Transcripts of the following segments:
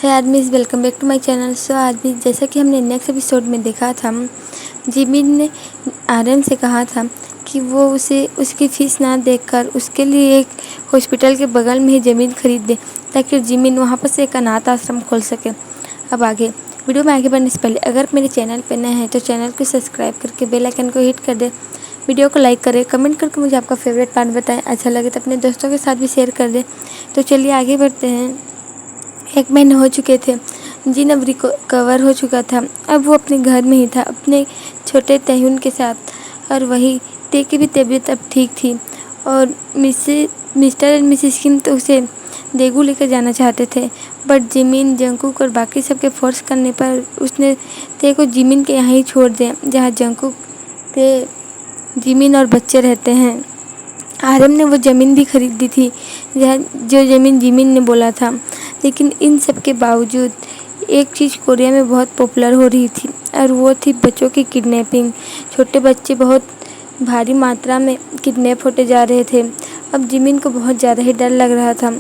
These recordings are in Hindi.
है आदमी welcome back to my channel. So आदमी, जैसा कि हमने नेक्स्ट एपिसोड में देखा था, जिमिन ने आर्यन से कहा था कि वो उसे उसकी फ़ीस ना देकर उसके लिए एक हॉस्पिटल के बगल में ही ज़मीन खरीद दे ताकि जिमिन वहाँ पर से एक अनाथ आश्रम खोल सके। अब आगे वीडियो में आगे बढ़ने से पहले अगर मेरे चैनल पर नए हैं तो चैनल को सब्सक्राइब करके बेल आइकन को हिट कर दे, वीडियो को लाइक करें, कमेंट करके मुझे आपका फेवरेट पार्ट बताएं, अच्छा लगे तो अपने दोस्तों के साथ भी शेयर कर दें। तो चलिए आगे बढ़ते हैं। 1 महीने हो चुके थे, जिन अब रिकवर हो चुका था। अब वो अपने घर में ही था अपने छोटे तैहून के साथ, और वही ते की भी तबीयत अब ठीक थी। और मिस्टर एंड मिसेस किम तो उसे देगू लेकर जाना चाहते थे, बट जिमिन, जंकुक और बाकी सबके फोर्स करने पर उसने ते को जिमिन के यहाँ ही छोड़ दिया जहाँ जंकुक, ते, जिमिन और बच्चे रहते हैं। आर्यन ने वो ज़मीन भी खरीदी थी जहाँ जो ज़मीन जिमिन ने बोला था। लेकिन इन सब के बावजूद एक चीज़ कोरिया में बहुत पॉपुलर हो रही थी, और वो थी बच्चों की किडनैपिंग। छोटे बच्चे बहुत भारी मात्रा में किडनैप होते जा रहे थे। अब जिमिन को बहुत ज़्यादा ही डर लग रहा था।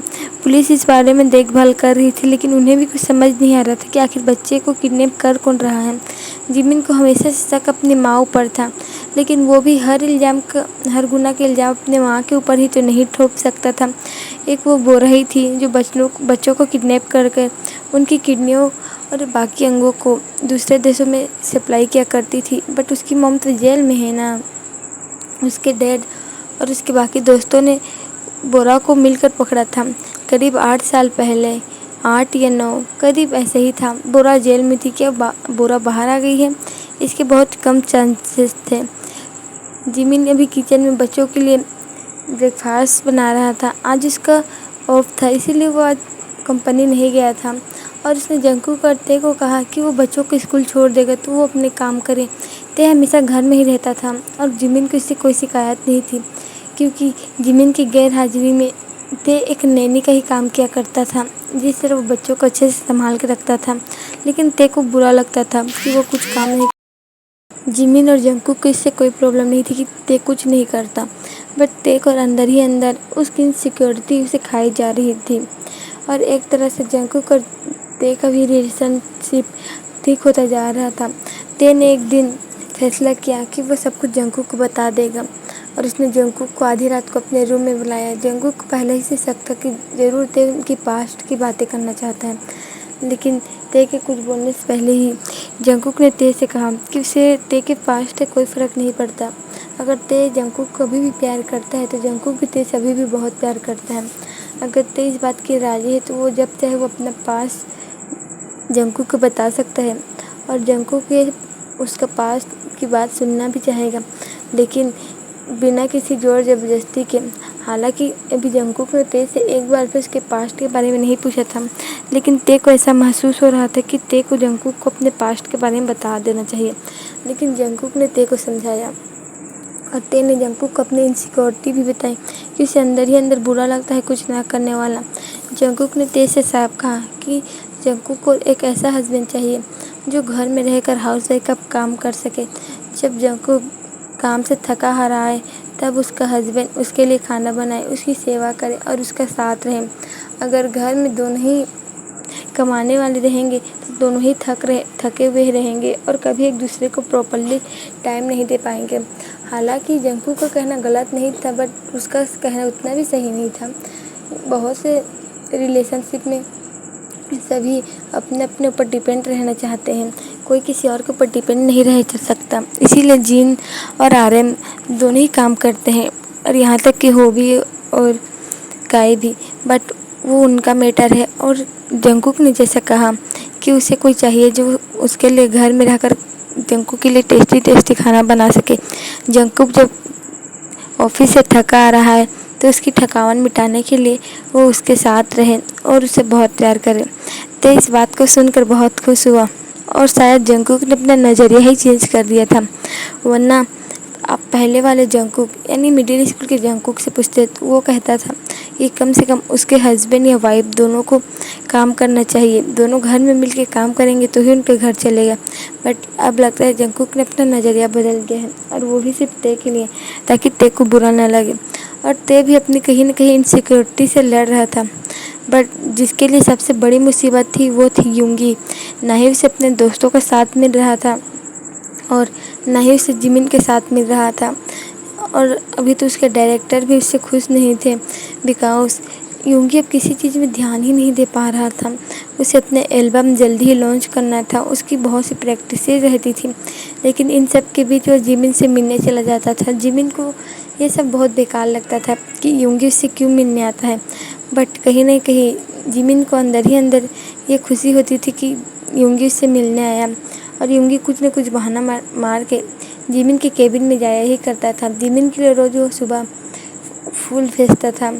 पुलिस इस बारे में देखभाल कर रही थी, लेकिन उन्हें भी कुछ समझ नहीं आ रहा था कि आखिर बच्चे को किडनैप कर कौन रहा है। जिमिन को हमेशा से शक अपनी माँ ऊपर था, लेकिन वो भी हर गुनाह के इल्ज़ाम अपने माँ के ऊपर ही तो नहीं ठोक सकता था। एक वो बोरही थी जो बच्चों को किडनैप कर उनकी किडनियों और बाकी अंगों को दूसरे देशों में सप्लाई किया करती थी। बट उसकी मॉम तो जेल में है ना। उसके डैड और उसके बाकी दोस्तों ने बोरा को मिलकर पकड़ा था करीब 8 साल पहले। 8 या 9 करीब ऐसे ही था। बोरा जेल में थी, क्या बोरा बाहर आ गई है, इसके बहुत कम चांसेस थे। जिमिन अभी किचन में बच्चों के लिए ब्रेकफास्ट बना रहा था। आज उसका ऑफ था, इसीलिए वो आज कंपनी नहीं गया था। और उसने जंकुक और ते को कहा कि वो बच्चों को स्कूल छोड़ देगा तो वो अपने काम करे। ते हमेशा घर में ही रहता था और जिमिन को इससे कोई शिकायत नहीं थी, क्योंकि जिमिन की गैर हाजिरी में ते एक नैनी का ही काम किया करता था, जिस तरह वो बच्चों को अच्छे से संभाल के रखता था। लेकिन ते को बुरा लगता था कि वो कुछ काम नहीं। जिमिन और जंकुक को इससे कोई प्रॉब्लम नहीं थी कि ते कुछ नहीं करता, बट ते को अंदर ही अंदर उसकी इनसिक्योरिटी उसे खाई जा रही थी। और एक तरह से जंकुक और ते का भी रिलेशनशिप ठीक होता जा रहा था। ते ने एक दिन फैसला किया कि वो सब कुछ जंकुक को बता देगा, और उसने जंकुक को आधी रात को अपने रूम में बुलाया। जंकुक को पहले ही से शक था कि ज़रूर ते उनकी पास्ट की बातें करना चाहता है, लेकिन ते के कुछ बोलने से पहले ही जंकुक ने ते से कहा कि उसे ते के पास्ट से कोई फ़र्क नहीं पड़ता। अगर ते जंकुक को अभी भी प्यार करता है तो जंकुक भी ते से अभी भी बहुत प्यार करता है। अगर ते इस बात की राज़ी है तो वो जब चाहे वो अपना पास्ट जंकुक को बता सकता है, और जंकुक ये उसका पास्ट की बात सुनना भी चाहेगा, लेकिन बिना किसी ज़ोर ज़बरदस्ती के। हालांकि अभी जंकुक ने ते से एक बार भी उसके पास्ट के बारे में नहीं पूछा था, लेकिन ते को ऐसा महसूस हो रहा था कि ते को जंकुक को अपने पास्ट के बारे में बता देना चाहिए। लेकिन जंकुक ने ते को समझाया, और ते ने जंकुक को अपनी इनसिक्योरिटी भी बताई कि उसे अंदर ही अंदर बुरा लगता है कुछ ना करने वाला। जंकुक ने ते से साफ कहा कि जंकुक को एक ऐसा हस्बैंड चाहिए जो घर में रहकर हाउसवाइफ का काम कर सके। जब जंकुक काम से थका हारा आए तब उसका हस्बैंड उसके लिए खाना बनाए, उसकी सेवा करे और उसका साथ रहे। अगर घर में दोनों ही कमाने वाले रहेंगे तो दोनों ही थके हुए रहेंगे और कभी एक दूसरे को प्रॉपरली टाइम नहीं दे पाएंगे। हालांकि जंकुक का कहना गलत नहीं था, बट उसका कहना उतना भी सही नहीं था। बहुत से रिलेशनशिप में सभी अपने अपने ऊपर डिपेंड रहना चाहते हैं, कोई किसी और के ऊपर डिपेंड नहीं रह सकता। इसीलिए जिन और आर्यन दोनों ही काम करते हैं, और यहाँ तक कि होबी और काई भी, बट वो उनका मैटर है। और जंकुक ने जैसा कहा कि उसे कोई चाहिए जो उसके लिए घर में रहकर जंकुक के लिए टेस्टी टेस्टी खाना बना सके। जंकुक जब ऑफिस से थका आ रहा है तो उसकी थकान मिटाने के लिए वो उसके साथ रहे और उसे बहुत प्यार करे। तो इस बात को सुनकर बहुत खुश हुआ, और शायद जंकुक ने अपना नज़रिया ही चेंज कर दिया था। वरना आप पहले वाले जंकुक यानी मिडिल स्कूल के जंकुक से पूछते तो वो कहता था कि कम से कम उसके हस्बैंड या वाइफ दोनों को काम करना चाहिए, दोनों घर में मिलकर काम करेंगे तो ही उनके घर चलेगा। बट अब लगता है जंकुक ने अपना नज़रिया बदल दिया है, और वो भी सिर्फ ते के लिए, ताकि ते को बुरा ना लगे। और ते भी अपनी कहीं ना कहीं इनसिक्योरिटी से लड़ रहा था, बट जिसके लिए सबसे बड़ी मुसीबत थी वो थी यूंगी। ना ही उसे अपने दोस्तों का साथ मिल रहा था और ना ही उसे जिमिन के साथ मिल रहा था। और अभी तो उसके डायरेक्टर भी उससे खुश नहीं थे, बिकॉज यूंगी अब किसी चीज़ में ध्यान ही नहीं दे पा रहा था। उसे अपने एल्बम जल्दी ही लॉन्च करना था, उसकी बहुत सी प्रैक्टिसेस रहती थी, लेकिन इन सब के बीच वो जिमिन से मिलने चला जाता था। जिमिन को ये सब बहुत बेकार लगता था कि यूंगी उससे क्यों मिलने आता है, बट कहीं ना कहीं जिमिन को अंदर ही अंदर ये खुशी होती थी कि यूंगी उससे मिलने आया। और यूंगी कुछ न कुछ बहाना मार के जिमिन के केबिन में जाया ही करता था। जिमिन के लिए रोज़ वो सुबह फूल भेजता था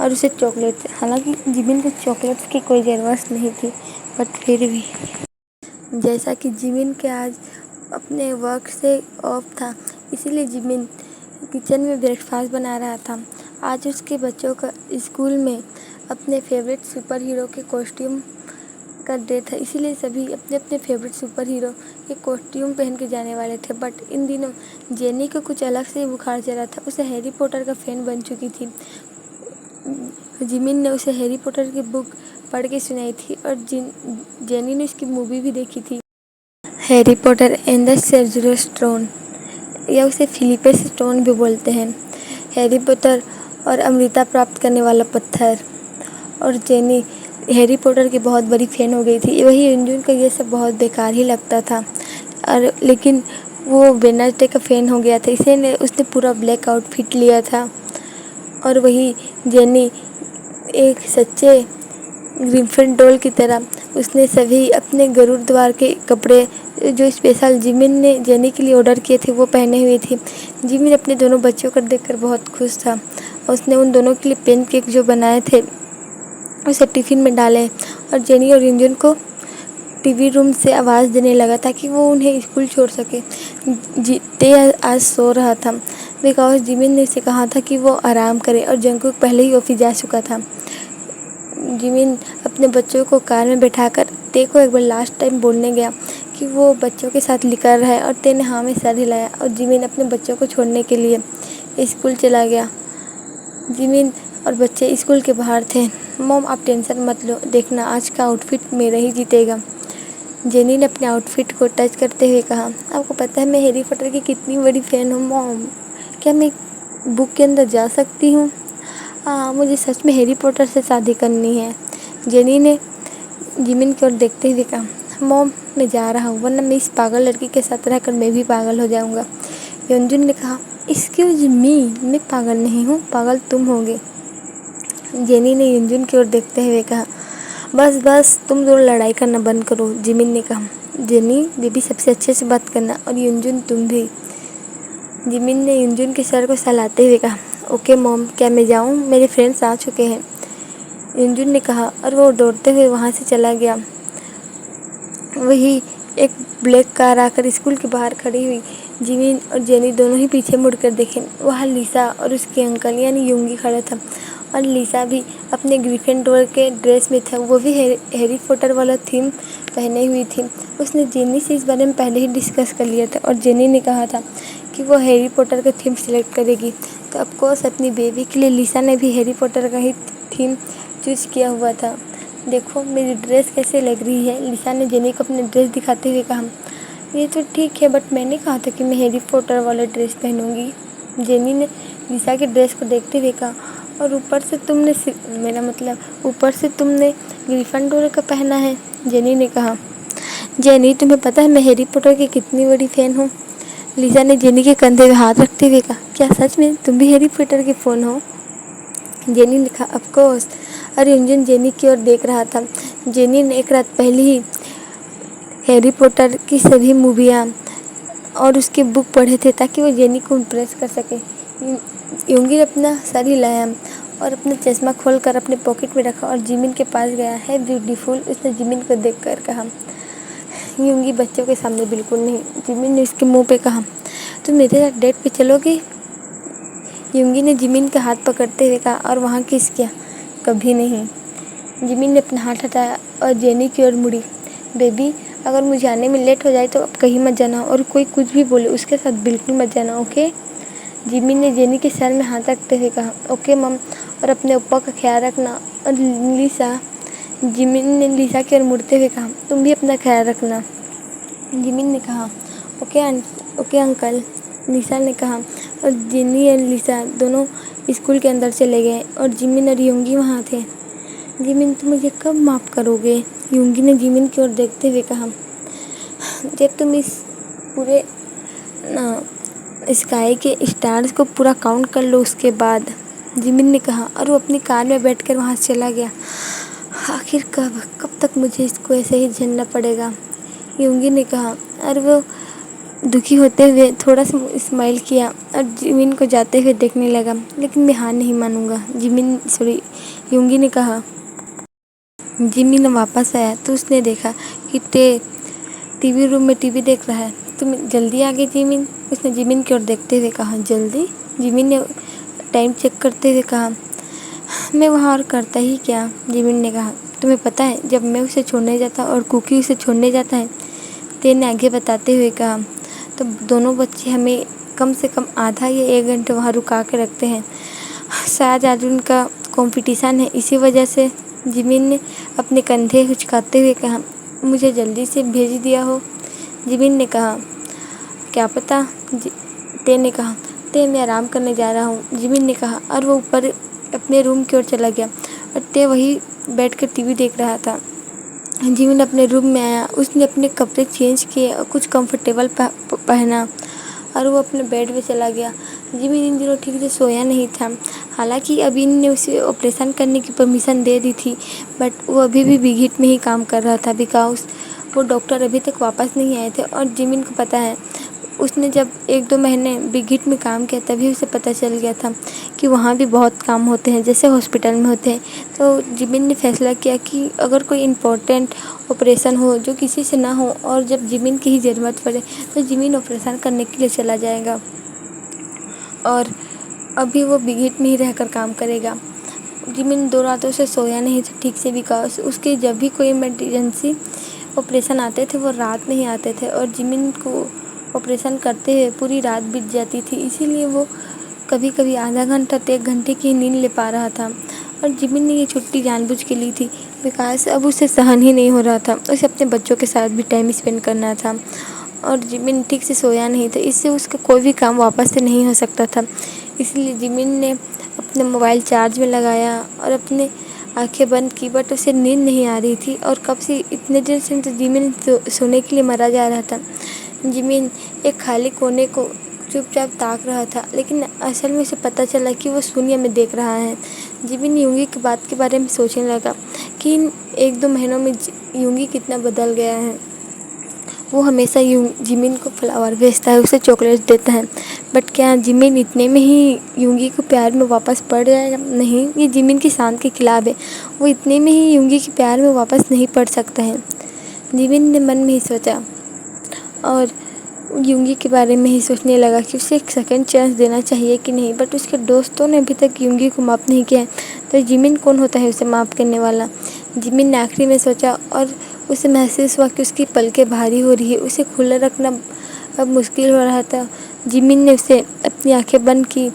और उसे चॉकलेट, हालांकि जिमिन को चॉकलेट्स की कोई ज़रूरत नहीं थी, बट फिर भी जैसा कि जिमिन के आज अपने वर्क से ऑफ था, इसीलिए जिमिन किचन में ब्रेकफास्ट बना रहा था। आज उसके बच्चों का स्कूल में अपने फेवरेट सुपर हीरो के कॉस्ट्यूम का डे था, इसीलिए सभी अपने अपने फेवरेट सुपर हीरो के कॉस्ट्यूम पहन के जाने वाले थे। बट इन दिनों जेनी को कुछ अलग से बुखार चला था, उसे हैरी पॉटर का फ़ैन बन चुकी थी। जिमिन ने उसे हैरी पॉटर की बुक पढ़ के सुनाई थी और जेनी ने उसकी मूवी भी देखी थी, Harry Potter and the sorcerer's stone, या उसे फिलिपस स्टोन भी बोलते हैं। हैरी पॉटर और अमृता प्राप्त करने वाला पत्थर। और जेनी हैरी पॉटर की बहुत बड़ी फ़ैन हो गई थी। वही युनजुन को ये सब बहुत बेकार ही लगता था, और लेकिन वो वेडनेसडे का फ़ैन हो गया था, इसीलिए उसने पूरा ब्लैक आउटफिट लिया था। और वही जेनी एक सच्चे ग्रिफिंडोर की तरह उसने सभी अपने गरुड़ द्वार के कपड़े जो स्पेशल जिमिन ने जेनी के लिए ऑर्डर किए थे वो पहने हुई थी। जिमिन अपने दोनों बच्चों को देखकर बहुत खुश था और उसने उन दोनों के लिए पेन केक जो बनाए थे उसे टिफ़िन में डाले और जेनी और युनजुन को टीवी रूम से आवाज़ देने लगा ताकि वो उन्हें स्कूल छोड़ सके। ते आज सो रहा था, बिकॉज जिमिन ने उसे कहा था कि वो आराम करे और जंगकुक पहले ही ऑफिस जा चुका था। जिमिन अपने बच्चों को कार में बैठाकर ते को एक बार लास्ट टाइम बोलने गया कि वो बच्चों के साथ निकल रहा है और ते ने हाँ में सर हिलाया और जिमिन अपने बच्चों को छोड़ने के लिए स्कूल चला गया। जिमिन और बच्चे स्कूल के बाहर थे। मॉम आप टेंशन मत लो, देखना आज का आउटफिट मेरा ही जीतेगा, जेनी ने अपने आउटफिट को टच करते हुए कहा। आपको पता है मैं हैरी पॉटर की कितनी बड़ी फ़ैन हूँ मॉम, क्या मैं बुक के अंदर जा सकती हूँ? हाँ, मुझे सच में हैरी पॉटर से शादी करनी है, जेनी ने जिमिन की ओर देखते हुए कहा। मॉम मैं जा रहा हूँ, वरना मैं इस पागल लड़की के साथ रहकर मैं भी पागल हो जाऊँगा। युनजुन ने कहा एक्सक्यूज मी, मैं पागल नहीं हूँ, पागल तुम होगे। जेनी ने युनजुन की ओर देखते हुए कहा। बस बस तुम दोनों लड़ाई करना बंद करो, जिमिन ने कहा। जेनी बेबी सबसे अच्छे से बात करना और युनजुन तुम भी। जिमिन ने युनजुन के सर को सहलाते हुए कहा। ओके मॉम, क्या मैं जाऊँ? मेरे फ्रेंड्स आ चुके हैं, युनजुन ने कहा और वो दौड़ते हुए वहाँ से चला गया। वही एक ब्लैक कार आकर स्कूल के बाहर खड़ी हुई। जिमिन और जेनी दोनों ही पीछे मुड़कर देखे, वहाँ लिसा और उसके अंकल यानी यूंगी खड़ा था और लिसा भी अपने ग्रिफिंडोर के ड्रेस में था। वो भी हैरी पॉटर वाला थीम पहने हुई थी। उसने जेनी से इस बारे में पहले ही डिस्कस कर लिया था और जेनी ने कहा था कि वो हैरी पॉटर का थीम सिलेक्ट करेगी, तो ऑफकोर्स अपनी बेबी के लिए लिसा ने भी हैरी पॉटर का ही थीम चूज़ किया हुआ था। देखो मेरी ड्रेस कैसे लग रही है, लिसा ने जेनी को अपनी ड्रेस दिखाते हुए कहा। ये तो ठीक है, बट मैंने कहा था कि मैं हैरी पॉटर वाला ड्रेस पहनूंगी, जेनी ने लिसा के ड्रेस को देखते हुए कहा। और ऊपर से तुमने ग्रिफिंडोर का पहना है, जेनी ने कहा। जेनी तुम्हें पता है मैं हैरी पॉटर की कितनी बड़ी फ़ैन हूँ, लिसा ने जेनी के कंधे पे हाथ रखते हुए कहा। क्या सच में तुम भी हैरी पॉटर की फ़ैन हो? जेनी ने कहा ऑफकोर्स। और युनजुन जेनी की ओर देख रहा था। जेनी ने एक रात पहले ही हैरी पॉटर की सभी मूवियाँ और उसके बुक पढ़े थे ताकि वो जेनी को इम्प्रेस कर सके। यूंगी ने अपना सर हिलाया और अपना चश्मा खोलकर अपने पॉकेट में रखा और जिमिन के पास गया। है ब्यूटीफुल, उसने जिमिन को देखकर कहा। यूंगी बच्चों के सामने बिल्कुल नहीं, जिमिन ने उसके मुंह पे कहा। तुम मेरे साथ डेट पे चलोगे? यूंगी ने जिमिन का हाथ पकड़ते हुए कहा और वहाँ किस किया। कभी नहीं। जिमिन ने अपना हाथ हटाया और जेनी की ओर मुड़ी। बेबी अगर मुझे आने में लेट हो जाए तो अब कहीं मत जाना और कोई कुछ भी बोले उसके साथ बिल्कुल मत जाना, ओके? जिमिन ने जेनी के सर में हाथ रखते हुए कहा, ओके मम, और अपने ऊपर का ख्याल रखना। और लिसा जिमिन ने लिसा की ओर मुड़ते हुए कहा, तुम भी अपना ख्याल रखना। जिमिन ने कहा, ओके अंकल, लिसा ने कहा। और जेनी और लिसा दोनों स्कूल के अंदर चले गए और जिमिन और योंगी वहाँ थे। जिमिन, तुम मुझे कब माफ़ करोगे? योंगी ने जिमिन की ओर देखते हुए कहा, जब तुम इस पूरे स्काई के स्टार्स को पूरा काउंट कर लो उसके बाद। जिमिन ने कहा और वो अपनी कार में बैठकर वहाँ से चला गया। आखिर कब तक मुझे इसको ऐसे ही झेलना पड़ेगा? योंगी ने कहा और वो दुखी होते हुए थोड़ा सा स्माइल किया और जिमिन को जाते हुए देखने लगा। लेकिन मैं हार नहीं मानूंगा, योंगी ने कहा। जिमिन वापस आया तो उसने देखा कि टीवी रूम में टीवी देख रहा है। तुम जल्दी आ गई जिमिन, उसने जिमिन की ओर देखते हुए कहा। जल्दी? जिमिन ने टाइम चेक करते हुए कहा। मैं वहाँ और करता ही क्या? जिमिन ने कहा। तुम्हें पता है, जब मैं उसे छोड़ने जाता और कुकी उसे छोड़ने जाता है, तेने आगे बताते हुए कहा, तो दोनों बच्चे हमें कम से कम आधा या 1 घंटे वहाँ रुका के रखते हैं। शायद आज उनका कंपटीशन है, इसी वजह से। जिमिन ने अपने कंधे हुचकाते हुए कहा, मुझे जल्दी से भेज दिया हो। जिमिन ने कहा, क्या पता। ते ने कहा, ते मैं आराम करने जा रहा हूँ, जिमिन ने कहा। और वो ऊपर अपने रूम की ओर चला गया और ते वही बैठकर टीवी देख रहा था। जिमिन अपने रूम में आया, उसने अपने कपड़े चेंज किए और कुछ कंफर्टेबल पहना और वो अपने बेड पे चला गया। जिमिन इन दिनों ठीक से सोया नहीं था। हालांकि अभी ने उसे ऑपरेशन करने की परमिशन दे दी थी, बट वो अभी भी बिगिट में ही काम कर रहा था, बिकॉज वो डॉक्टर अभी तक वापस नहीं आए थे। और जिमिन को पता है, उसने जब 1-2 महीने बिगिट में काम किया तभी उसे पता चल गया था कि वहाँ भी बहुत काम होते हैं जैसे हॉस्पिटल में होते हैं। तो जिमिन ने फैसला किया कि अगर कोई इम्पोर्टेंट ऑपरेशन हो जो किसी से ना हो और जब जिमिन की ही ज़रूरत पड़े तो जिमिन ऑपरेशन करने के लिए चला जाएगा और अभी वो बिगिट में ही रहकर काम करेगा। जिमिन 2 रातों से सोया नहीं था ठीक से, बिकॉज उसके जब भी कोई इमरजेंसी ऑपरेशन आते थे वो रात में ही आते थे और जिमिन को ऑपरेशन करते हुए पूरी रात बीत जाती थी। इसीलिए वो कभी कभी आधा घंटा तो 1 घंटे की नींद ले पा रहा था। और जिमिन ने ये छुट्टी जानबूझ के ली थी, बिकॉज अब उसे सहन ही नहीं हो रहा था। उसे अपने बच्चों के साथ भी टाइम स्पेंड करना था और जिमिन ठीक से सोया नहीं था, इससे उसका कोई भी काम वापस से नहीं हो सकता था। इसलिए जिमिन ने अपने मोबाइल चार्ज में लगाया और अपने आंखें बंद की, बट उसे नींद नहीं आ रही थी और कब से इतने देर से तो जिमिन सोने के लिए मरा जा रहा था। जिमिन एक खाली कोने को चुपचाप ताक रहा था, लेकिन असल में उसे पता चला कि वो शून्य में देख रहा है। जिमिन योंगी की बात के बारे में सोचने लगा कि इन 1-2 महीनों में योंगी कितना बदल गया है। वो हमेशा जिमिन को फ्लावर भेजता है, उसे चॉकलेट देता है, बट क्या जिमिन इतने में ही योंगी को प्यार में वापस पड़ जाएगा? नहीं, ये जिमिन की शान के खिलाफ है। वो इतने में ही योंगी के प्यार में वापस नहीं पड़ सकता है। जिमिन ने मन में ही सोचा और योंगी के बारे में ही सोचने लगा कि उसे एक सेकंड चांस देना चाहिए कि नहीं, बट उसके दोस्तों ने अभी तक योंगी को माफ़ नहीं किया है, तो जिमिन कौन होता है उसे माफ़ करने वाला? जिमिन ने आखिरी में सोचा और उसे महसूस हुआ कि उसकी पलकें भारी हो रही है, उसे खुला रखना अब मुश्किल हो रहा था। जिमिन ने उसे अपनी आंखें बंद की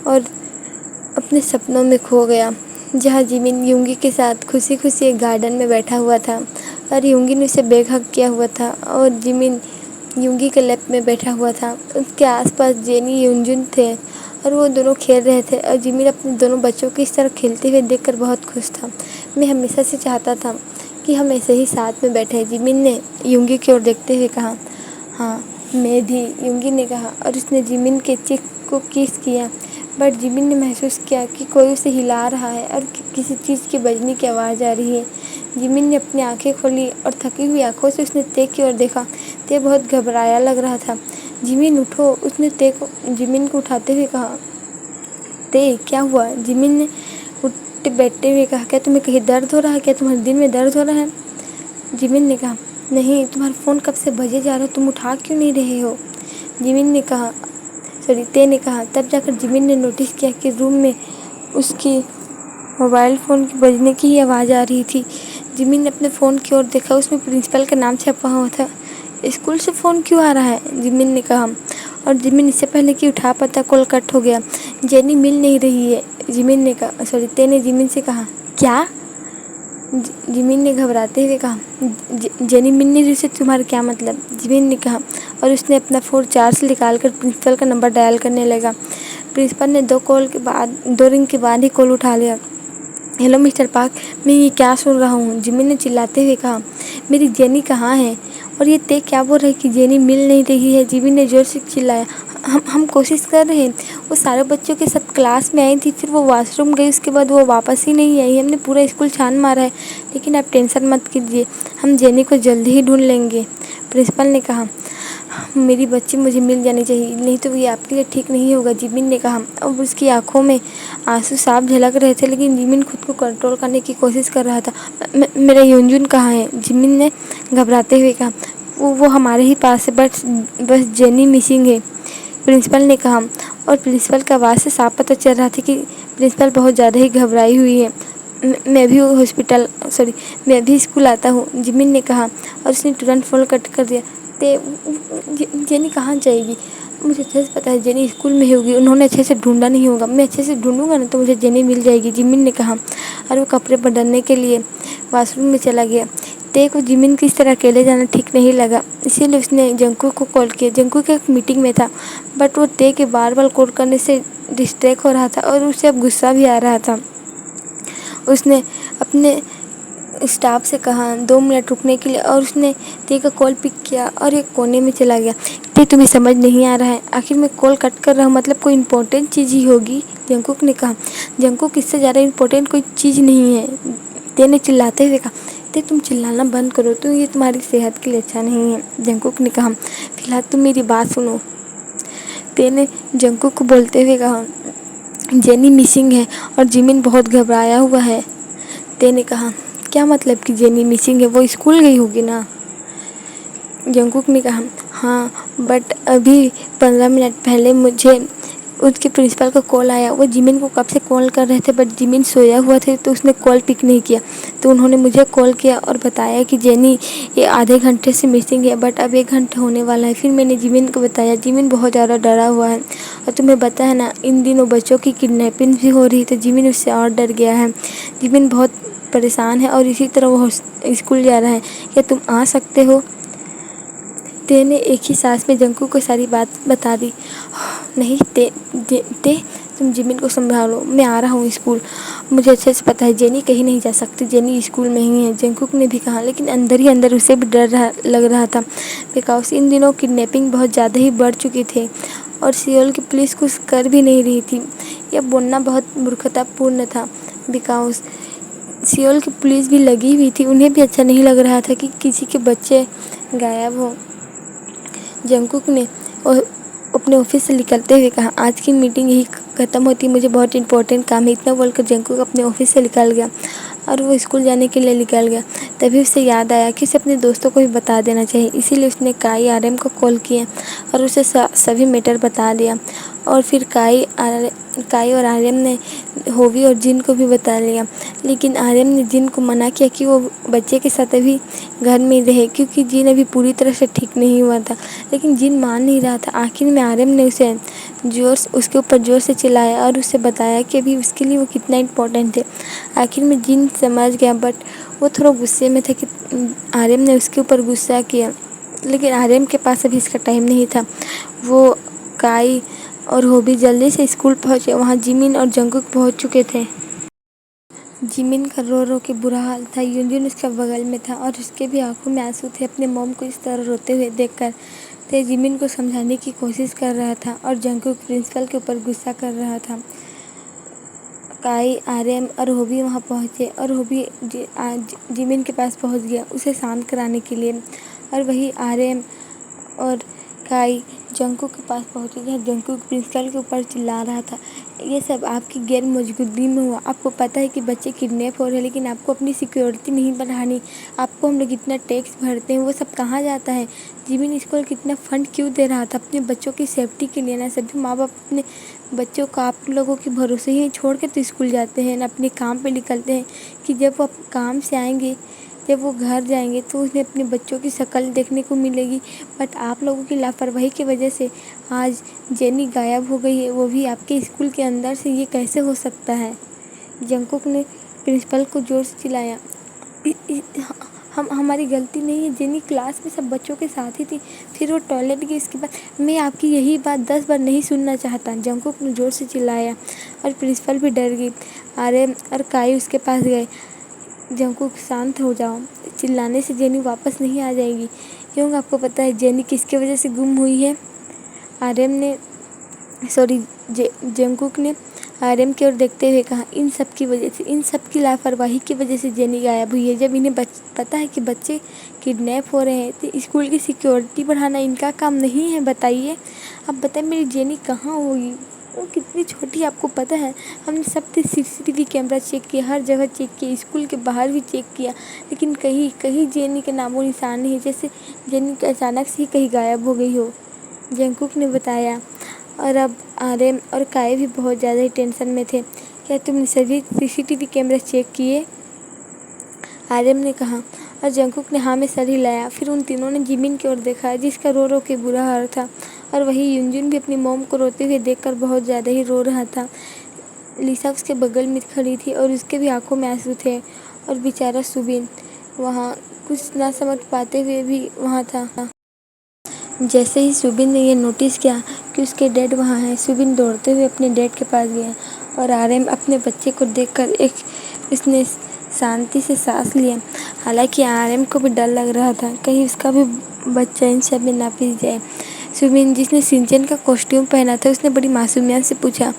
और अपने सपनों में खो गया, जहाँ जिमिन योंगी के साथ खुशी खुशी एक गार्डन में बैठा हुआ था और योंगी ने उसे बेहक किया हुआ था और जिमिन योंगी के लैप में बैठा हुआ था। उसके आसपास जेनी यूनजुन थे और वो दोनों खेल रहे थे और जिमिन अपने दोनों बच्चों को इस तरह खेलते हुए देखकर बहुत खुश था। मैं हमेशा से चाहता था कि हम ऐसे ही साथ में बैठे, जिमिन ने योंगी की ओर देखते हुए कहा। हाँ, मैं भी, योंगी ने कहा और उसने जिमिन के चीख को किस किया, बट जिमिन ने महसूस किया कि कोई उसे हिला रहा है और किसी चीज़ की बजने की आवाज़ आ रही है। जिमिन ने अपनी आंखें खोली और थकी हुई आंखों से उसने ते की ओर देखा। ते बहुत घबराया लग रहा था। जिमिन उठो, उसने जिमिन को उठाते हुए कहा। ते, क्या हुआ? जिमिन ने उठ बैठते हुए कहा, क्या तुम्हें कहीं दर्द हो रहा है? क्या तुम्हारे दिल में दर्द हो रहा है? जिमिन ने कहा, नहीं, तुम्हारा फ़ोन कब से बजे जा रहा है, तुम उठा क्यों नहीं रहे हो? ते ने कहा। तब जाकर जिमिन ने नोटिस किया कि रूम में उसकी मोबाइल फ़ोन की बजने की ही आवाज़ आ रही थी। जिमिन ने अपने फ़ोन की ओर देखा, उसमें प्रिंसिपल का नाम छपा हुआ था। स्कूल से फ़ोन क्यों आ रहा है? जिमिन ने कहा और जिमिन इससे पहले कि उठा पाता कॉल कट हो गया। जेनी मिल नहीं रही है, जिमिन ने कहा। सॉरी, ते ने जिमिन से कहा। क्या? जिमिन ने घबराते हुए कहा। जेनी मिल नहीं रही से तुम्हारा क्या मतलब? जिमिन ने कहा, और उसने अपना फ़ोन चार्ज से निकालकर प्रिंसिपल का नंबर डायल करने लगा। प्रिंसिपल ने 2 रिंग के बाद ही कॉल उठा लिया। हेलो मिस्टर पार्क, मैं ये क्या सुन रहा हूँ? जिमिन ने चिल्लाते हुए कहा। मेरी जेनी कहाँ है? और ये ते क्या बोल रहे हैं कि जेनी मिल नहीं रही है? जिमिन ने जोर से चिल्लाया। हम कोशिश कर रहे हैं। वो सारे बच्चों के साथ क्लास में आई थी, फिर वो वॉशरूम गई, उसके बाद वो वापस ही नहीं आई। हमने पूरा स्कूल छान मारा है, लेकिन आप टेंशन मत कीजिए, हम जेनी को जल्दी ही ढूंढ लेंगे। प्रिंसिपल ने कहा। मेरी बच्ची मुझे मिल जानी चाहिए, नहीं तो ये आपके लिए ठीक नहीं होगा, जिमिन ने कहा। और उसकी आंखों में आंसू साफ झलक रहे थे, लेकिन जिमिन खुद को कंट्रोल करने की कोशिश कर रहा था। मेरा युनजुन कहाँ है? जिमिन ने घबराते हुए कहा। वो हमारे ही पास है, बस जेनी मिसिंग है, प्रिंसिपल ने कहा। और प्रिंसिपल की आवाज़ से साफ पता चल रहा था कि प्रिंसिपल बहुत ज़्यादा ही घबराई हुई है। मैं भी स्कूल आता हूँ, जिमिन ने कहा, और उसने तुरंत फ़ोन कट कर दिया। जेनी कहाँ जाएगी? मुझे अच्छे से पता है जेनी स्कूल में ही होगी, उन्होंने अच्छे से ढूंढा नहीं होगा। मैं अच्छे से ढूंढूंगा ना तो मुझे जेनी मिल जाएगी, जिमिन ने कहा, और वो कपड़े बदलने के लिए वॉशरूम में चला गया। ते को जिमिन की इस तरह अकेले जाना ठीक नहीं लगा, इसीलिए उसने जंकुक को कॉल किया। जंकुक एक मीटिंग में था, बट वो ते के बार बार कॉल करने से डिस्ट्रैक्ट हो रहा था और उसे अब गुस्सा भी आ रहा था। उसने अपने स्टाफ से कहा 2 मिनट रुकने के लिए, और उसने ते का कॉल पिक किया और एक कोने में चला गया। ते, तुम्हें समझ नहीं आ रहा है, आखिर मैं कॉल कट कर रहा हूँ, मतलब कोई इम्पोर्टेंट चीज़ ही होगी, जंकुक ने कहा। जंकुक, इससे ज़्यादा इम्पोर्टेंट कोई चीज़ नहीं है, ते ने चिल्लाते हुए कहा। ते, तुम चिल्लाना बंद करो, तो ये तुम्हारी सेहत के लिए अच्छा नहीं है, जंकुक ने कहा। फिलहाल तुम मेरी बात सुनो, ते ने जंकुक को बोलते हुए कहा। जेनी मिसिंग है और जिमिन बहुत घबराया हुआ है, ते ने कहा। क्या मतलब कि जेनी मिसिंग है? वो स्कूल गई होगी ना, जंकुक ने कहा। हाँ, बट अभी 15 मिनट पहले मुझे उसके प्रिंसिपल का कॉल आया। वो जिमिन को कब से कॉल कर रहे थे, बट जिमिन सोया हुआ थे तो उसने कॉल पिक नहीं किया। तो उन्होंने मुझे कॉल किया और बताया कि जेनी ये आधे घंटे से मिसिंग है, बट अब 1 घंटा होने वाला है। फिर मैंने जिमिन को बताया। जिमिन बहुत ज़्यादा डरा हुआ है, और तुम्हें पता है ना, इन दिनों बच्चों की किडनैपिंग भी हो रही, तो जिमिन उससे और डर गया है। जिमिन बहुत परेशान है और इसी तरह वो स्कूल जा रहा है। क्या तुम आ सकते हो? ते ने एक ही सांस में जंकू को सारी बात बता दी। नहीं ते, तुम जिमिन को संभालो, मैं आ रहा हूँ स्कूल। मुझे अच्छे से पता है जेनी कहीं नहीं जा सकती, जेनी स्कूल में ही है, जंकुक ने भी कहा। लेकिन अंदर ही अंदर उसे भी लग रहा था, बिकॉज इन दिनों किडनैपिंग बहुत ज़्यादा ही बढ़ चुकी थे और सियोल की पुलिस कुछ कर भी नहीं रही थी। यह बोलना बहुत मूर्खतापूर्ण था, बिकॉज सियोल की पुलिस भी लगी हुई थी। उन्हें भी अच्छा नहीं लग रहा था कि किसी के बच्चे गायब हो। जंकुक ने अपने ऑफिस से निकलते हुए कहा, आज की मीटिंग यही ख़त्म होती, मुझे बहुत इंपॉर्टेंट काम है। इतना बोलकर जंकुक अपने ऑफिस से निकल गया और वो स्कूल जाने के लिए निकल गया। तभी उसे याद आया कि उसे अपने दोस्तों को भी बता देना चाहिए, इसीलिए उसने काई आरएम को कॉल किया और उसे सभी मैटर बता दिया। और फिर काई और आर्यन ने होवी और जिन को भी बता लिया। लेकिन आर्यन ने जिन को मना किया कि वो बच्चे के साथ अभी घर में रहे, क्योंकि जिन अभी पूरी तरह से ठीक नहीं हुआ था। लेकिन जिन मान नहीं रहा था। आखिर में आर्यन ने उसके ऊपर जोर से चिल्लाया और उसे बताया कि अभी उसके लिए वो कितना इम्पोर्टेंट है। आखिर में जिन समझ गया, बट वो थोड़ा गुस्से में था कि आर्यन ने उसके ऊपर गुस्सा किया। लेकिन आर्यन के पास अभी इसका टाइम नहीं था। वो काई और होबी जल्दी से स्कूल पहुंचे। वहां जिमिन और जंकुक पहुंच चुके थे। जिमिन का रो रो के बुरा हाल था। युनजुन उसके बगल में था और उसके भी आंखों में आंसू थे। अपने मॉम को इस तरह रोते हुए देखकर ते जिमिन को समझाने की कोशिश कर रहा था और जंकुक प्रिंसिपल के ऊपर गुस्सा कर रहा था। काई, आर्यन और होबी वहां पहुंचे और होबी जिमिन के पास पहुंच गया उसे शांत कराने के लिए। और वही आर्यन और काई जंकुक के पास पहुंचे, जहाँ जंकुक प्रिंसिपल के ऊपर चिल्ला रहा था। ये सब आपकी गैर मौजूदगी में हुआ। आपको पता है कि बच्चे किडनैप हो रहे हैं, लेकिन आपको अपनी सिक्योरिटी नहीं बढ़ानी। आपको हम लोग इतना टैक्स भरते हैं, वो सब कहाँ जाता है? जिमिन स्कूल कितना फंड क्यों दे रहा था? अपने बच्चों की सेफ्टी के लिए ना। सभी माँ बाप अपने बच्चों को आप लोगों के भरोसे ही छोड़ के तो स्कूल जाते हैं ना, अपने काम पे निकलते हैं कि जब वो काम से आएंगे जब वो घर जाएंगे तो उन्हें अपने बच्चों की शक्ल देखने को मिलेगी। बट आप लोगों की लापरवाही की वजह से आज जेनी गायब हो गई है, वो भी आपके स्कूल के अंदर से। ये कैसे हो सकता है? जंगकुक ने प्रिंसिपल को जोर से चिल्लाया। इ- इ- हम हमारी गलती नहीं है, जेनी क्लास में सब बच्चों के साथ ही थी, फिर वो टॉयलेट गई। इसके बाद मैं आपकी यही बात 10 बार नहीं सुनना चाहता, जंगकुक ने जोर से चिल्लाया। और प्रिंसिपल भी डर गई। आर्यन और काई उसके पास गए। जंगकुक शांत हो जाओ, चिल्लाने से जेनी वापस नहीं आ जाएगी। क्यों, आपको पता है जेनी किसके वजह से गुम हुई है? आर्यन ने सॉरी जंगकुक ने आर्यन की ओर देखते हुए कहा, इन सब की वजह से, इन सब की लापरवाही की वजह से जेनी गायब हुई है। जब इन्हें पता है कि बच्चे किडनैप हो रहे हैं तो स्कूल की सिक्योरिटी बढ़ाना इनका काम नहीं है। बताइए, अब बताइए मेरी जेनी कहाँ होगी? वो कितनी छोटी है आपको पता है? हमने सब CCTV कैमरा चेक किया, हर जगह चेक किया, स्कूल के बाहर भी चेक किया, लेकिन कहीं कहीं जेनी के नामो निशान नहीं है। जैसे जेनी अचानक से ही कहीं गायब हो गई हो, जंगकुक ने बताया। और अब आर्यन और काई भी बहुत ज़्यादा ही टेंशन में थे। क्या तुमने सभी CCTV कैमरे चेक किए? आर्यन ने कहा। और जंगकुक ने हाँ में सर हिलाया। फिर उन तीनों ने जिमिन की ओर देखा, जिसका रो रो के बुरा हाल था। और वही यूनजुन भी अपनी मॉम को रोते हुए देखकर बहुत ज़्यादा ही रो रहा था। लिसा उसके बगल में खड़ी थी और उसके भी आंखों में आंसू थे। और बेचारा सुबिन वहाँ कुछ ना समझ पाते हुए भी वहाँ था। जैसे ही सुबिन ने यह नोटिस किया कि उसके डैड वहाँ हैं, सुबिन दौड़ते हुए अपने डैड के पास गया। और आर्यन अपने बच्चे को देखकर उसने शांति से सांस लिया। हालांकि आर्यन को भी डर लग रहा था, कहीं उसका भी बच्चा इन सब में ना पिस जाए। सुबिन, जिसने सिंचन का कॉस्ट्यूम पहना था, उसने बड़ी मासूमियत से पूछा,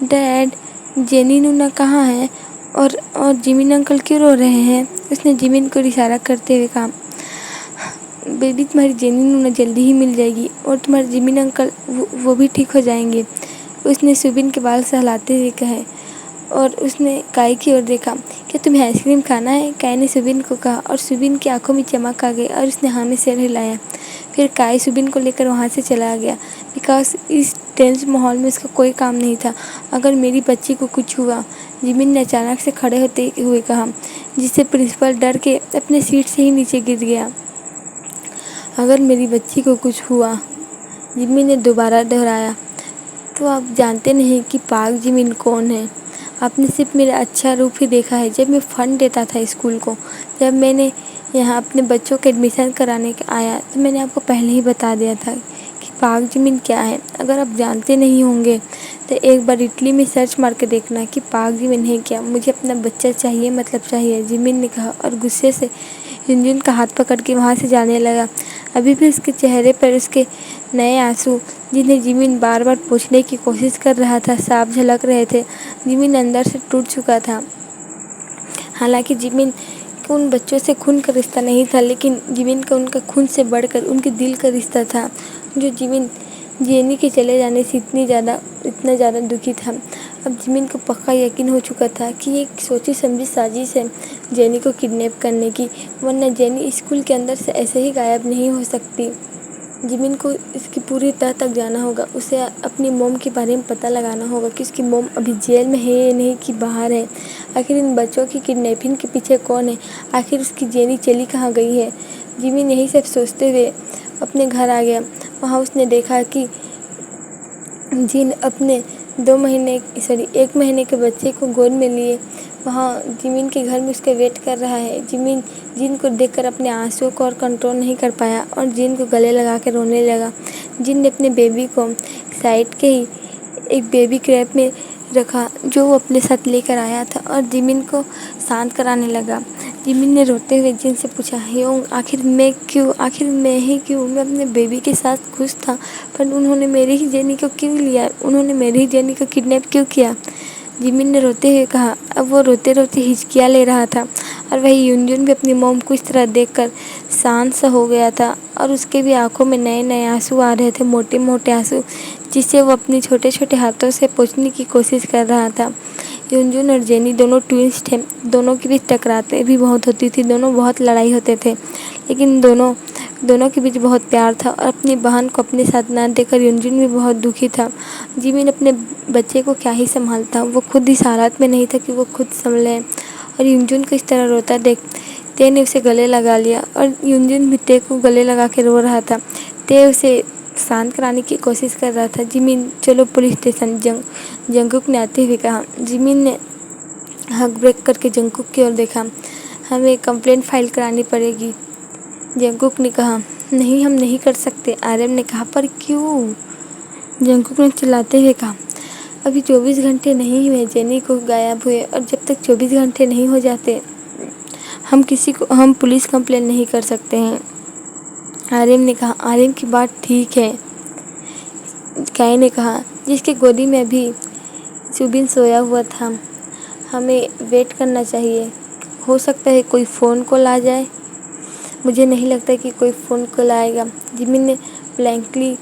डैड, जेनी नूना कहाँ है? और जिमिन अंकल क्यों रो रहे हैं? उसने जिमिन को इशारा करते हुए कहा, बेबी, तुम्हारी जेनी नूना जल्दी ही मिल जाएगी और तुम्हारे जिमिन अंकल वो भी ठीक हो जाएंगे। उसने सुबिन के बाल सहलाते हुए कहे। और उसने काई की ओर देखा। क्या तुम्हें आइसक्रीम खाना है? काई ने सुबिन को कहा। और सुबिन की आंखों में चमक आ गई और उसने हाँ में सिर हिलाया। फिर काई सुबिन को लेकर वहाँ से चला गया, बिकॉज इस टेंस माहौल में उसका कोई काम नहीं था। अगर मेरी बच्ची को कुछ हुआ, जिमिन ने अचानक से खड़े होते हुए कहा, जिससे प्रिंसिपल डर के अपने सीट से ही नीचे गिर गया। अगर मेरी बच्ची को कुछ हुआ, जिमी ने दोबारा दोहराया, तो आप जानते नहीं कि पाक जिमिन कौन है। आपने सिर्फ मेरा अच्छा रूप ही देखा है। जब मैं फ़ंड देता था स्कूल को, जब मैंने यहाँ अपने बच्चों के एडमिशन कराने आया, तो मैंने आपको पहले ही बता दिया था कि पाक जिमिन क्या है। अगर आप जानते नहीं होंगे तो एक बार इटली में सर्च मार के देखना कि पाक जिमिन है क्या। मुझे अपना बच्चा चाहिए, मतलब चाहिए, जिमिन ने कहा और गुस्से से युनजुन का हाथ पकड़ के वहाँ से जाने लगा। अभी भी उसके चेहरे पर उसके नए आंसू, जिन्हें जिमिन बार बार पोंछने की कोशिश कर रहा था, साफ झलक रहे थे। जिमिन अंदर से टूट चुका था। हालांकि जिमिन को उन बच्चों से खून का रिश्ता नहीं था, लेकिन जिमिन का उनका खून से बढ़कर उनके दिल का रिश्ता था, जो जिमिन जेनी के चले जाने से इतना ज़्यादा दुखी था। अब जिमिन को पक्का यकीन हो चुका था कि ये एक सोची समझी साजिश है जेनी को किडनैप करने की, वरना जेनी स्कूल के अंदर से ऐसे ही गायब नहीं हो सकती। जिमिन को इसकी पूरी तह तक जाना होगा। उसे अपनी मोम के बारे में पता लगाना होगा कि उसकी मोम अभी जेल में है या नहीं, कि बाहर है। आखिर इन बच्चों की किडनैपिंग के पीछे कौन है? आखिर उसकी जेनी चली कहाँ गई है? जिमिन यही सब सोचते हुए अपने घर आ गया। वहाँ उसने देखा कि जिन अपने 1 महीने के बच्चे को गोद में लिए वहाँ जिमिन के घर में उसका वेट कर रहा है। जिमिन जिन को देखकर अपने आंसुओं को और कंट्रोल नहीं कर पाया और जिन को गले लगा के रोने लगा। जिन ने अपने बेबी को साइड के ही एक बेबी क्रैब में रखा, जो वो अपने साथ लेकर आया था, और जिमिन को शांत कराने लगा। जिमिन ने रोते हुए जिन से पूछा, योंग, आखिर मैं ही क्यों? मैं अपने बेबी के साथ खुश था, पर उन्होंने मेरी ही जेनी को क्यों लिया? उन्होंने मेरी ही जेनी को किडनैप क्यों किया? जिमिन ने रोते हुए कहा। अब वो रोते रोते हिचकियाँ ले रहा था और वही युनजुन भी अपनी मोम को इस तरह देखकर शांत सा हो गया था और उसके भी आंखों में नए नए आंसू आ रहे थे, मोटे मोटे आंसू, जिससे वो अपने छोटे छोटे हाथों से पोंछने की कोशिश कर रहा था। युनजुन और जेनी दोनों ट्विंस थे। दोनों के बीच टकराते भी बहुत होती थी, दोनों बहुत लड़ाई होते थे, लेकिन दोनों के बीच बहुत प्यार था। और अपनी बहन को अपने साथ ना देखकर युनजुन भी बहुत दुखी था। जिमिन अपने बच्चे को क्या ही संभालता, वो खुद इस हालत में नहीं था कि वो खुद संभले। और युनजुन को इस तरह रोता देख ते ने उसे गले लगा लिया और यूनजिन भी ते को गले लगा के रो रहा था। ते उसे शांत कराने की कोशिश कर रहा था। जिमिन, चलो पुलिस स्टेशन, जंगकुक ने आते हुए कहा। जिमिन ने हक ब्रेक करके जंगकुक की ओर देखा। हमें कंप्लेंट फाइल करानी पड़ेगी, जंगकुक ने कहा। नहीं, हम नहीं कर सकते, आरएम ने कहा। पर क्यों? जंगकुक ने चिल्लाते हुए कहा। अभी 24 घंटे नहीं हुए जेनी को गायब हुए, और जब तक 24 घंटे नहीं हो जाते हम पुलिस कंप्लेंट नहीं कर सकते हैं, आरएम ने कहा। आरएम की बात ठीक है, काई ने कहा, जिसकी गोदी में अभी सुबिन सोया हुआ था। हमें वेट करना चाहिए, हो सकता है कोई फ़ोन कॉल आ जाए। मुझे नहीं लगता कि कोई फ़ोन कॉल आएगा, जिमिन ने ब्लैंकली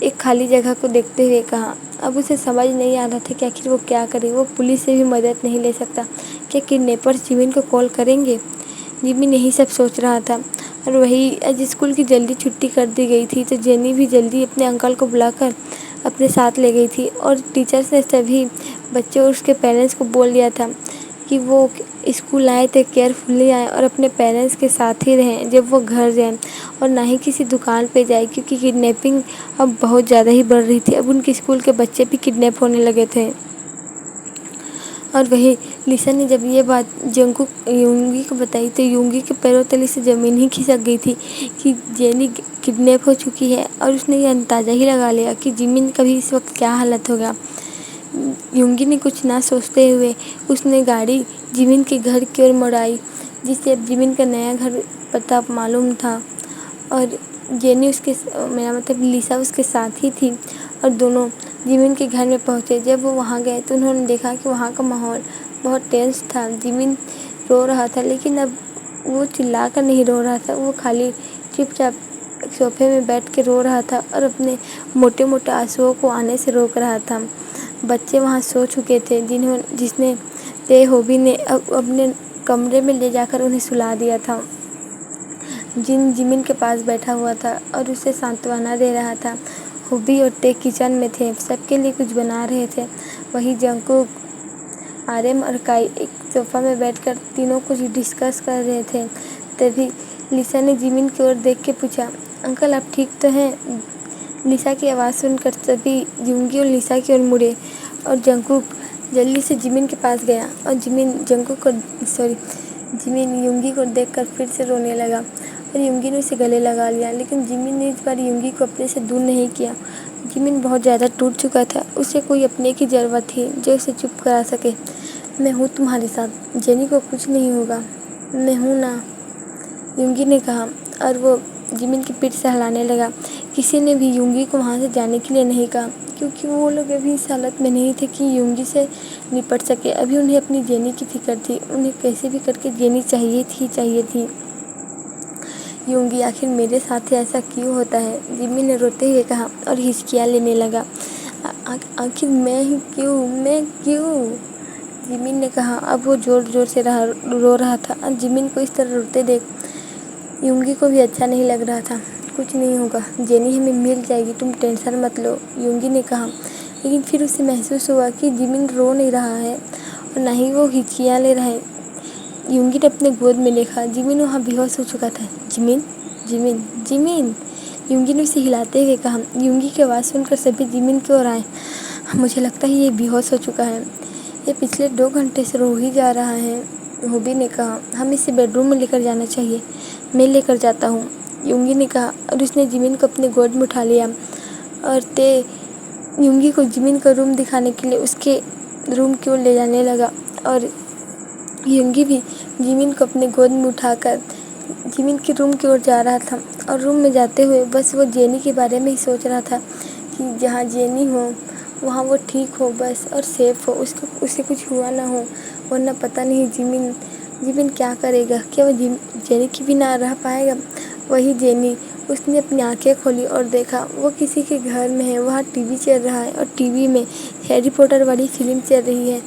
एक खाली जगह को देखते हुए कहा। अब उसे समझ नहीं आ रहा था कि आखिर वो क्या करे। वो पुलिस से भी मदद नहीं ले सकता। क्या किडनैपर्स जिमिन को कॉल करेंगे? जिमिन यही सब सोच रहा था। और वही, आज स्कूल की जल्दी छुट्टी कर दी गई थी तो जेनी भी जल्दी अपने अंकल को बुलाकर अपने साथ ले गई थी, और टीचर्स ने सभी बच्चों और उसके पेरेंट्स को बोल दिया था कि वो स्कूल आए तो केयरफुली आए और अपने पेरेंट्स के साथ ही रहें जब वो घर जाएं, और ना ही किसी दुकान पे जाए, क्योंकि किडनैपिंग अब बहुत ज़्यादा ही बढ़ रही थी। अब उनके स्कूल के बच्चे भी किडनैप होने लगे थे। और वही लिसा ने जब ये बात जंगकुक यूंगी को बताई तो यूंगी के पैरों तले से ज़मीन ही खिसक गई थी कि जेनी किडनैप हो चुकी है, और उसने ये अंदाज़ा ही लगा लिया कि जिमिन का भी इस वक्त क्या हालत होगा। यूंगी ने कुछ ना सोचते हुए उसने गाड़ी जिमिन के घर की ओर मुड़ाई, जिससे अब जिमिन का नया घर पता मालूम था। और जेनी मेरा मतलब लिसा उसके साथ ही थी, और दोनों जिमिन के घर में पहुंचे। जब वो वहां गए तो उन्होंने देखा कि वहां का माहौल बहुत टेंस था। जिमिन रो रहा था, लेकिन अब वो चिल्ला कर नहीं रो रहा था, वो खाली चुपचाप सोफे में बैठ के रो रहा था और अपने मोटे मोटे आंसुओं को आने से रोक रहा था। बच्चे वहाँ सो चुके थे, जिसने ते होबी ने अपने कमरे में ले जाकर उन्हें सुला दिया था। जिमिन के पास बैठा हुआ था और उसे सांत्वना दे रहा था। होबी और ते किचन में थे, सबके लिए कुछ बना रहे थे। वही जंगकुक, आरएम और काई एक सोफा में बैठकर तीनों कुछ डिस्कस कर रहे थे। तभी लिसा ने जिमिन की ओर देख के पूछा, अंकल आप ठीक तो हैं? लिसा की आवाज़ सुनकर सभी यूंगी और लिसा की ओर मुड़े, और जंगकुक जल्दी से जिमिन के पास गया और जिमिन यूंगी को देखकर फिर से रोने लगा, और यूंगी ने उसे गले लगा लिया। लेकिन जिमिन ने इस बार यूंगी को अपने से दूर नहीं किया। जिमिन बहुत ज़्यादा टूट चुका था, उसे कोई अपने की ज़रूरत थी जो उसे चुप करा सके। मैं हूँ तुम्हारे साथ, जेनी को कुछ नहीं होगा, मैं हूँ ना, यूंगी ने कहा, और वो जिमिन की पीठ सहलाने लगा। किसी ने भी यूंगी को वहाँ से जाने के लिए नहीं कहा, क्योंकि वो लोग अभी इस हालत में नहीं थे कि यूंगी से निपट सके। अभी उन्हें अपनी जेनी की फिक्र थी, उन्हें कैसे भी करके जेनी चाहिए थी। यूंगी, आखिर मेरे साथ ऐसा क्यों होता है? जिमिन ने रोते हुए कहा और हिचकियाँ लेने लगा। आखिर मैं क्यों? जिमिन ने कहा। अब वो जोर जोर से रो रहा था, और जिमिन को इस तरह रोते देख यूंगी को भी अच्छा नहीं लग रहा था। कुछ नहीं होगा, जेनी हमें मिल जाएगी, तुम टेंशन मत लो, यूंगी ने कहा। लेकिन फिर उसे महसूस हुआ कि जिमिन रो नहीं रहा है और ना ही वो हिचकियाँ ले रहा है। यूंगी ने अपने गोद में देखा, जिमिन वहाँ बेहोश हो चुका था। जिमिन, जिमिन, जिमिन, यूंगी ने उसे हिलाते हुए कहा। यूंगी की आवाज़ सुनकर सभी जिमिन की ओर आए। मुझे लगता है ये बेहोश हो चुका है, ये पिछले 2 घंटे से रो ही जा रहा है, होबी ने कहा। हम इसे बेडरूम में लेकर जाना चाहिए, मैं लेकर जाता हूँ, यूंगी ने कहा, और उसने जिमिन को अपने गोद में उठा लिया। और ते यूंगी को जिमिन का रूम दिखाने के लिए उसके रूम की ओर ले जाने लगा, और यूंगी भी जिमिन को अपने गोद में उठाकर जिमिन के रूम की ओर जा रहा था। और रूम में जाते हुए बस वो जेनी के बारे में ही सोच रहा था कि जहाँ जेनी हो वहाँ वो ठीक हो बस, और सेफ हो, उसे कुछ हुआ ना हो, वरना पता नहीं जिमिन क्या करेगा। क्या वो जेनी की भी ना रह पाएगा? वही जेनी, उसने अपनी आंखें खोली और देखा वो किसी के घर में है। वहाँ टीवी चल रहा है और टीवी में हैरी पॉटर वाली फिल्म चल रही है।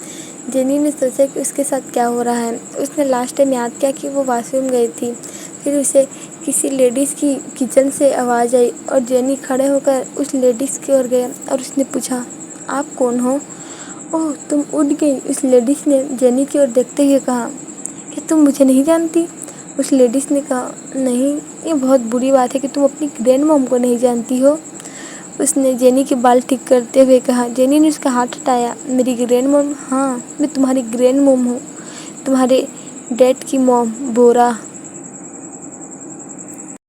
जेनी ने सोचा कि उसके साथ क्या हो रहा है। उसने लास्ट टाइम याद किया कि वो वॉशरूम गई थी। फिर उसे किसी लेडीज़ की किचन से आवाज़ आई, और जेनी खड़े होकर उस लेडीज़ की ओर गया और उसने पूछा, आप कौन हो? ओह, तुम उठ गई, उस लेडीज़ ने जेनी की ओर देखते हुए कहा। क्या तुम मुझे नहीं जानती? उस लेडीज़ ने कहा, नहीं, ये बहुत बुरी बात है कि तुम अपनी ग्रैंड मॉम को नहीं जानती हो। उसने जेनी के बाल ठीक करते हुए कहा। जेनी ने उसका हाथ हटाया। मेरी ग्रैंड मॉम? हाँ, मैं तुम्हारी ग्रैंड मॉम हूँ, तुम्हारे डैड की मॉम, बोरा।